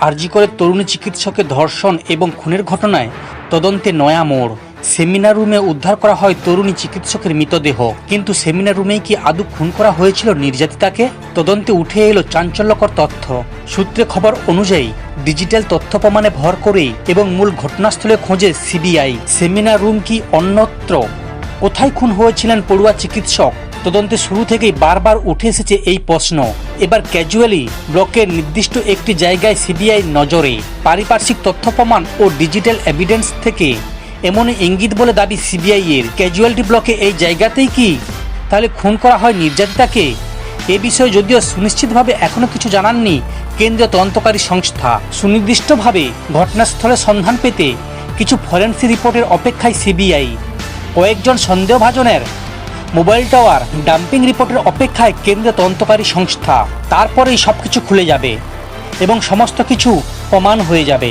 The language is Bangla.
আরজি করে তরুণী চিকিৎসকের ধর্ষণ এবং খুনের ঘটনায় তদন্তে নয়া মোড়। সেমিনার রুমে উদ্ধার করা হয় তরুণী চিকিৎসকের মৃতদেহ, কিন্তু সেমিনার রুমেই কি আদৌ খুন করা হয়েছিল নির্যাতিতাকে? তদন্তে উঠে এলো চাঞ্চল্যকর তথ্য। সূত্রে খবর অনুযায়ী ডিজিটাল তথ্য প্রমাণে ভর করে এবং মূল ঘটনাস্থলে খোঁজে সিবিআই। সেমিনার রুম কি অন্যত্র? কোথায় খুন হয়েছিলেন পড়ুয়া চিকিৎসক? তদন্তে শুরু থেকেই বারবার উঠে এসেছে এই প্রশ্ন। এবার ক্যাজুয়ালি ব্লকের নির্দিষ্ট একটি জায়গায় সিবিআই নজরে। পারিপার্শ্বিক তথ্য প্রমাণ ও ডিজিটাল এভিডেন্স থেকে এমনই ইঙ্গিত বলে দাবি সিবিআই এর। ক্যাজুয়ালিটি ব্লকে এই জায়গাতেই কি তাহলে খুন করা হয় নির্যাতিতাকে? এ বিষয়ে যদিও সুনিশ্চিতভাবে এখনো কিছু জানাননি কেন্দ্রীয় তদন্তকারী সংস্থা। সুনির্দিষ্টভাবে ঘটনাস্থলে সন্ধান পেতে কিছু ফরেন্সিক রিপোর্টের অপেক্ষায় সিবিআই। কয়েকজন সন্দেহভাজনের মোবাইল টাওয়ার ডাম্পিং রিপোর্টের অপেক্ষায় কেন্দ্রীয় তদন্তকারী সংস্থা। তারপরেই সবকিছু খুলে যাবে এবং সমস্ত কিছু প্রমাণ হয়ে যাবে।